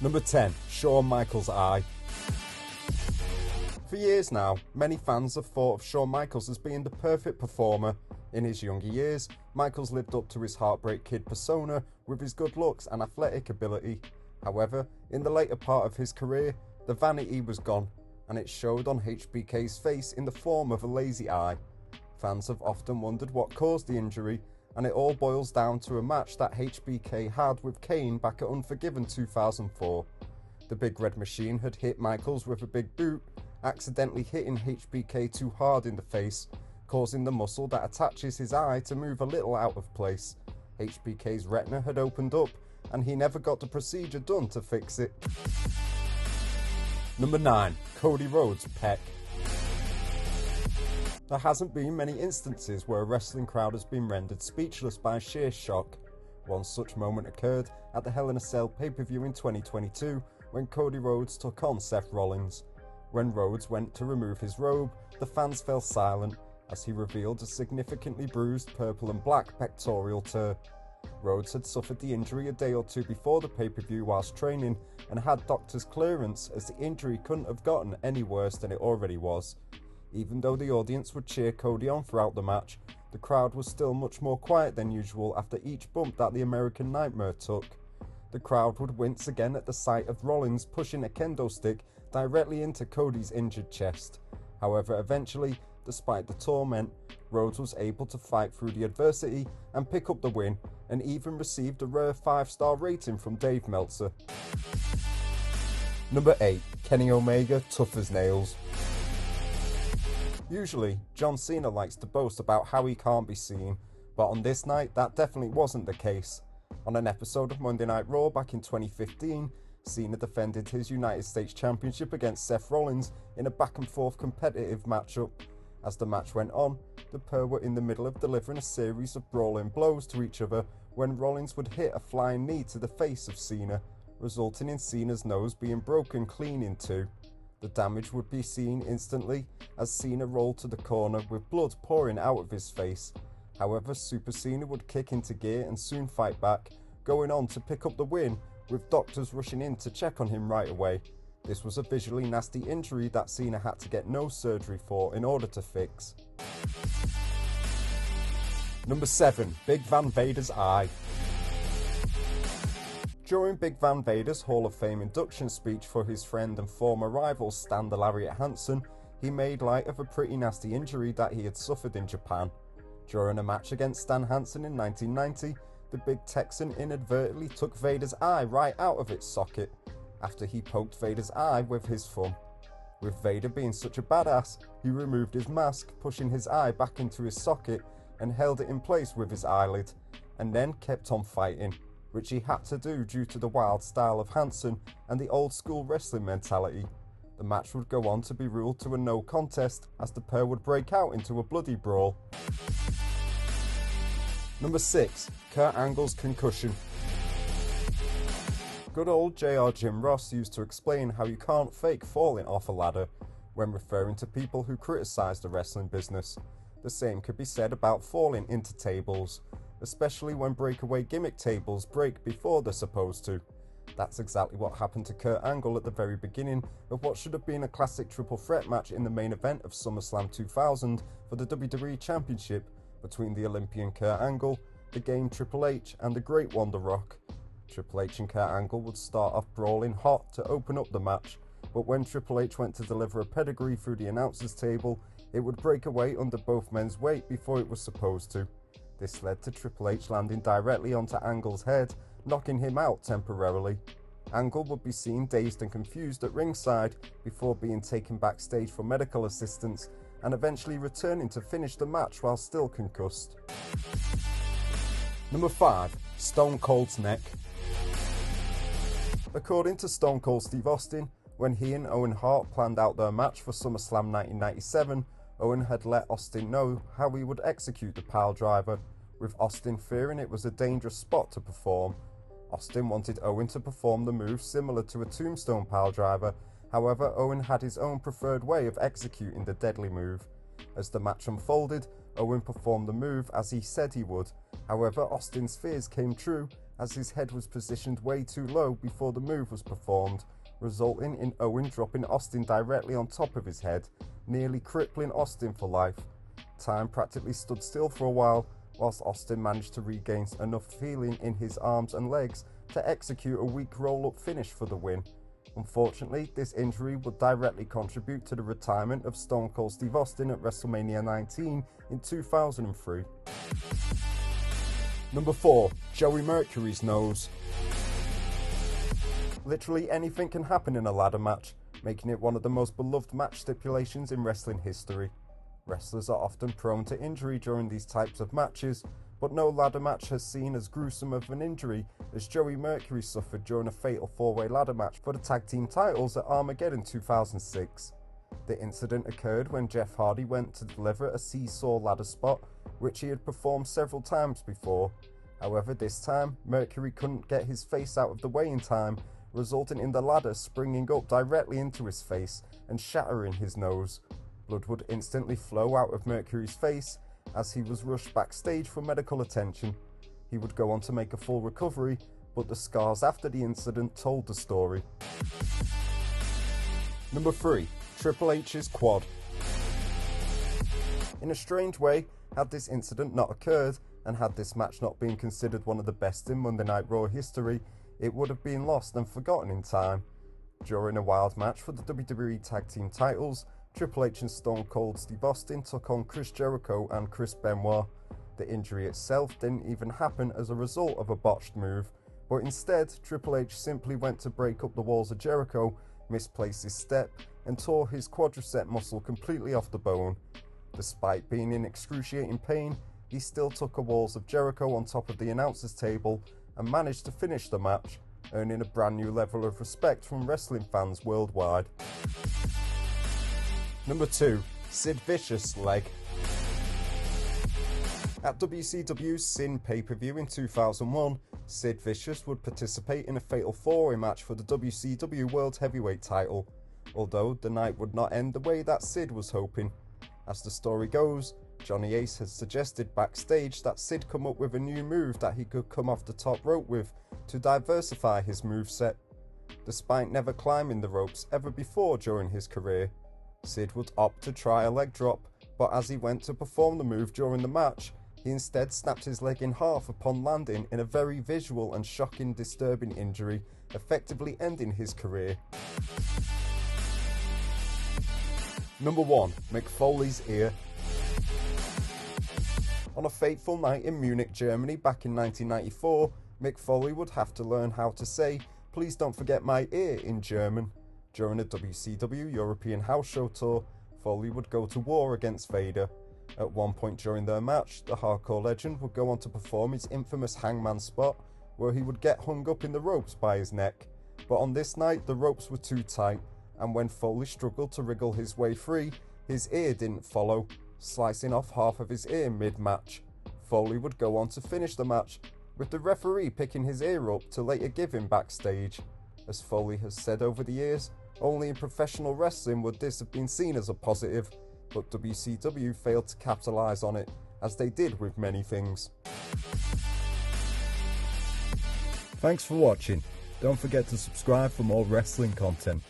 Number 10. Shawn Michaels' eye. For years now, many fans have thought of Shawn Michaels as being the perfect performer. In his younger years, Michaels lived up to his Heartbreak Kid persona with his good looks and athletic ability. However, in the later part of his career, the vanity was gone, and it showed on HBK's face in the form of a lazy eye. Fans have often wondered what caused the injury, and it all boils down to a match that HBK had with Kane back at Unforgiven 2004. The Big Red Machine had hit Michaels with a big boot, accidentally hitting HBK too hard in the face, causing the muscle that attaches his eye to move a little out of place. HBK's retina had opened up, and he never got the procedure done to fix it. Number 9. Cody Rhodes' pec. There hasn't been many instances where a wrestling crowd has been rendered speechless by sheer shock. One such moment occurred at the Hell in a Cell pay-per-view in 2022 when Cody Rhodes took on Seth Rollins. When Rhodes went to remove his robe, the fans fell silent as he revealed a significantly bruised purple and black pectoral tear. Rhodes had suffered the injury a day or two before the pay-per-view whilst training and had doctor's clearance, as the injury couldn't have gotten any worse than it already was. Even though the audience would cheer Cody on throughout the match, the crowd was still much more quiet than usual after each bump that the American Nightmare took. The crowd would wince again at the sight of Rollins pushing a kendo stick directly into Cody's injured chest. However, eventually, despite the torment, Rhodes was able to fight through the adversity and pick up the win, and even received a rare 5-star rating from Dave Meltzer. Number 8. Kenny Omega, tough as nails. Usually, John Cena likes to boast about how he can't be seen, but on this night that definitely wasn't the case. On an episode of Monday Night Raw back in 2015, Cena defended his United States Championship against Seth Rollins in a back and forth competitive matchup. As the match went on, the pair were in the middle of delivering a series of brawling blows to each other when Rollins would hit a flying knee to the face of Cena, resulting in Cena's nose being broken clean in two. The damage would be seen instantly as Cena rolled to the corner with blood pouring out of his face. However, Super Cena would kick into gear and soon fight back, going on to pick up the win, with doctors rushing in to check on him right away. This was a visually nasty injury that Cena had to get no surgery for in order to fix. Number 7. Big Van Vader's eye. During Big Van Vader's Hall of Fame induction speech for his friend and former rival Stan the Lariat Hansen, he made light of a pretty nasty injury that he had suffered in Japan. During a match against Stan Hansen in 1990, the big Texan inadvertently took Vader's eye right out of its socket after he poked Vader's eye with his thumb. With Vader being such a badass, he removed his mask, pushing his eye back into his socket and held it in place with his eyelid, and then kept on fighting, which he had to do due to the wild style of Hansen and the old school wrestling mentality. The match would go on to be ruled to a no contest as the pair would break out into a bloody brawl. Number 6. Kurt Angle's concussion. Good old JR Jim Ross used to explain how you can't fake falling off a ladder when referring to people who criticise the wrestling business. The same could be said about falling into tables, especially when breakaway gimmick tables break before they're supposed to. That's exactly what happened to Kurt Angle at the very beginning of what should have been a classic triple threat match in the main event of SummerSlam 2000 for the WWE Championship between the Olympian Kurt Angle, the Game Triple H, and the Great One The Rock. Triple H and Kurt Angle would start off brawling hot to open up the match, but when Triple H went to deliver a pedigree through the announcer's table, it would break away under both men's weight before it was supposed to. This led to Triple H landing directly onto Angle's head, knocking him out temporarily. Angle would be seen dazed and confused at ringside before being taken backstage for medical assistance and eventually returning to finish the match while still concussed. Number 5. Stone Cold's neck. According to Stone Cold Steve Austin, when he and Owen Hart planned out their match for SummerSlam 1997, Owen had let Austin know how he would execute the piledriver, with Austin fearing it was a dangerous spot to perform. Austin wanted Owen to perform the move similar to a tombstone piledriver, however Owen had his own preferred way of executing the deadly move. As the match unfolded, Owen performed the move as he said he would, however Austin's fears came true as his head was positioned way too low before the move was performed, resulting in Owen dropping Austin directly on top of his head, nearly crippling Austin for life. Time practically stood still for a while, whilst Austin managed to regain enough feeling in his arms and legs to execute a weak roll-up finish for the win. Unfortunately, this injury would directly contribute to the retirement of Stone Cold Steve Austin at WrestleMania 19 in 2003. Number 4. Joey Mercury's nose. Literally anything can happen in a ladder match, making it one of the most beloved match stipulations in wrestling history. Wrestlers are often prone to injury during these types of matches, but no ladder match has seen as gruesome of an injury as Joey Mercury suffered during a fatal 4-way ladder match for the tag team titles at Armageddon 2006. The incident occurred when Jeff Hardy went to deliver a seesaw ladder spot, which he had performed several times before. However, this time, Mercury couldn't get his face out of the way in time, resulting in the ladder springing up directly into his face and shattering his nose. Blood would instantly flow out of Mercury's face as he was rushed backstage for medical attention. He would go on to make a full recovery, but the scars after the incident told the story. Number 3. Triple H's quad. In a strange way, had this incident not occurred, and had this match not been considered one of the best in Monday Night Raw history, it would have been lost and forgotten in time. During a wild match for the WWE Tag Team titles, Triple H and Stone Cold Steve Austin took on Chris Jericho and Chris Benoit. The injury itself didn't even happen as a result of a botched move, but instead Triple H simply went to break up the walls of Jericho, misplaced his step, and tore his quadricep muscle completely off the bone. Despite being in excruciating pain, he still took the walls of Jericho on top of the announcer's table and managed to finish the match, earning a brand new level of respect from wrestling fans worldwide. Number 2. Sid Vicious leg. At WCW's Sin pay-per-view in 2001, Sid Vicious would participate in a fatal 4-way match for the WCW World Heavyweight title, although the night would not end the way that Sid was hoping. As the story goes, Johnny Ace had suggested backstage that Sid come up with a new move that he could come off the top rope with to diversify his moveset. Despite never climbing the ropes ever before during his career, Sid would opt to try a leg drop, but as he went to perform the move during the match, he instead snapped his leg in half upon landing in a very visual and shocking disturbing injury, effectively ending his career. Number 1. Mick Foley's ear. On a fateful night in Munich, Germany back in 1994, Mick Foley would have to learn how to say, "Please don't forget my ear" in German. During a WCW European House Show tour, Foley would go to war against Vader. At one point during their match, the hardcore legend would go on to perform his infamous hangman spot, where he would get hung up in the ropes by his neck. But on this night, the ropes were too tight, and when Foley struggled to wriggle his way free, his ear didn't follow, slicing off half of his ear mid-match. Foley would go on to finish the match, with the referee picking his ear up to later give him backstage. As Foley has said over the years, only in professional wrestling would this have been seen as a positive, but WCW failed to capitalise on it, as they did with many things. Thanks for watching. Don't forget to subscribe for more wrestling content.